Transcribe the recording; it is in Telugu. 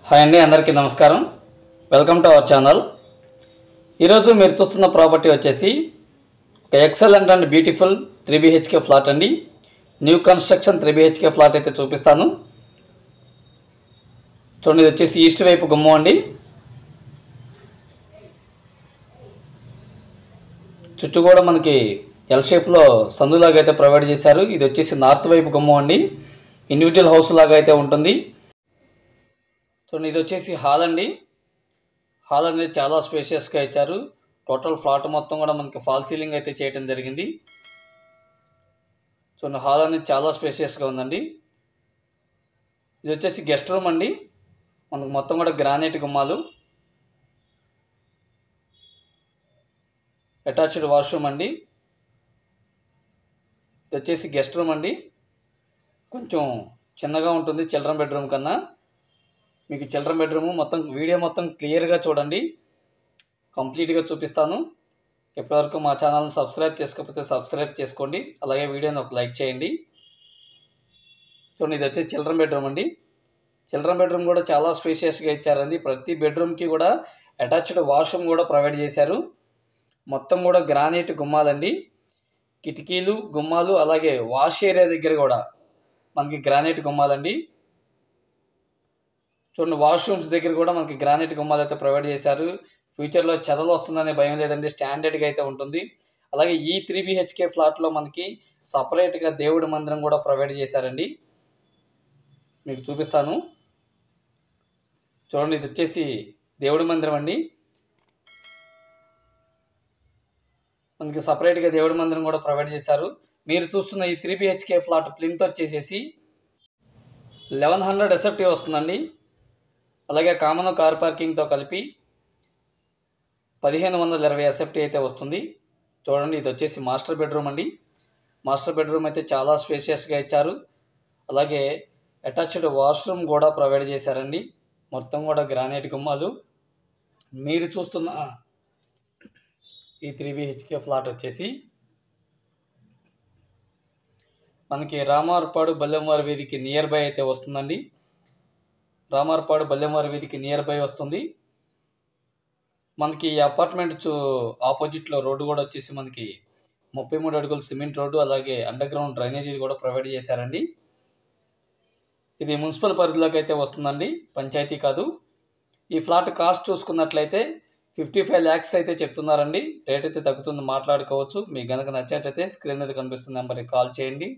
హాయ్ అండి, అందరికీ నమస్కారం. Welcome to our channel. ఈరోజు మీరు చూస్తున్న ప్రాపర్టీ వచ్చేసి ఒక excellent and beautiful 3 BHK flat అండి. న్యూ కన్స్ట్రక్షన్ 3 BHK ఫ్లాట్ అయితే చూపిస్తాను. చూడండి, ఇది వచ్చేసి ఈస్ట్ వైపు గుమ్మం అండి. చుట్టూ కూడా మనకి ఎల్ షేప్లో సందులాగా అయితే ప్రొవైడ్ చేశారు. ఇది వచ్చేసి నార్త్ వైపు గుమ్మం అండి. ఇండివిజువల్ హౌస్ లాగా అయితే ఉంటుంది. చూడండి, ఇది వచ్చేసి హాల్ అండి. హాల్ అనేది చాలా స్పేషియస్గా ఇచ్చారు. టోటల్ ఫ్లాట్ మొత్తం కూడా మనకి ఫాల్ సీలింగ్ అయితే చేయడం జరిగింది. చూడండి, హాల్ అనేది చాలా స్పేషియస్గా ఉందండి. ఇది వచ్చేసి గెస్ట్ రూమ్ అండి. మనకు మొత్తం కూడా గ్రానైట్ గుమ్మాలు, అటాచ్డ్ వాష్రూమ్ అండి. ఇది వచ్చేసి గెస్ట్ రూమ్ అండి. కొంచెం చిన్నగా ఉంటుంది చిల్డ్రన్ బెడ్రూమ్ కన్నా. మీకు చిల్డ్రన్ బెడ్రూమ్ మొత్తం వీడియో మొత్తం క్లియర్గా చూడండి, కంప్లీట్గా చూపిస్తాను. ఇప్పటివరకు మా ఛానల్ని సబ్స్క్రైబ్ చేసుకోకపోతే సబ్స్క్రైబ్ చేసుకోండి. అలాగే వీడియోని ఒక లైక్ చేయండి. చూడండి, ఇది వచ్చేసి చిల్డ్రన్ బెడ్రూమ్ అండి. చిల్డ్రన్ బెడ్రూమ్ కూడా చాలా స్పేషియస్గా ఇచ్చారండి. ప్రతి బెడ్రూమ్కి కూడా అటాచ్డ్ వాష్రూమ్ కూడా ప్రొవైడ్ చేశారు. మొత్తం కూడా గ్రానైట్ గుమ్మాలండి. కిటికీలు, గుమ్మాలు, అలాగే వాష్ ఏరియా దగ్గర కూడా మనకి గ్రానైట్ గుమ్మాలండి. చూడండి, వాష్రూమ్స్ దగ్గర కూడా మనకి గ్రానైట్ గుమ్మాలు అయితే ప్రొవైడ్ చేశారు. ఫ్యూచర్లో చెదలు వస్తుందనే భయం లేదండి, స్టాండర్డ్గా అయితే ఉంటుంది. అలాగే ఈ 3 BHK ఫ్లాట్లో మనకి సపరేట్గా దేవుడి మందిరం కూడా ప్రొవైడ్ చేశారండి. మీకు చూపిస్తాను. చూడండి, ఇది వచ్చేసి దేవుడి మందిరం అండి. మనకి సపరేట్గా దేవుడి మందిరం కూడా ప్రొవైడ్ చేశారు. మీరు చూస్తున్న ఈ 3 BHK ఫ్లాట్ ప్లింత్ వచ్చేసేసి 1100 SFT వస్తుందండి. అలాగే కామన్ కార్ పార్కింగ్తో కలిపి 1520 SFT అయితే వస్తుంది. చూడండి, ఇది వచ్చేసి మాస్టర్ బెడ్రూమ్ అండి. మాస్టర్ బెడ్రూమ్ అయితే చాలా స్పేషియస్గా ఇచ్చారు. అలాగే అటాచ్డ్ వాష్రూమ్ కూడా ప్రొవైడ్ చేశారండి. మొత్తం కూడా గ్రానైట్ గుమ్మాలు. మీరు చూస్తున్న ఈ 3 BHK ఫ్లాట్ వచ్చేసి మనకి రామారపాడు బల్లెంవారి వీధికి నియర్ బై అయితే వస్తుందండి. రామారపాడు బల్లెంవారి వీధికి నియర్ బై వస్తుంది. మనకి ఈ అపార్ట్మెంట్ ఆపోజిట్లో రోడ్డు కూడా వచ్చేసి మనకి 33 అడుగుల సిమెంట్ రోడ్డు, అలాగే అండర్ గ్రౌండ్ డ్రైనేజీ కూడా ప్రొవైడ్ చేశారండి. ఇది మున్సిపల్ పరిధిలోకి అయితే వస్తుందండి, పంచాయతీ కాదు. ఈ ఫ్లాట్ కాస్ట్ చూసుకున్నట్లయితే 55 lakhs అయితే చెప్తున్నారండి. రేట్ అయితే తగ్గుతుంది, మాట్లాడుకోవచ్చు. మీకు కనుక నచ్చినట్లయితే స్క్రీన్ మీద కనిపిస్తున్న నెంబర్కి కాల్ చేయండి.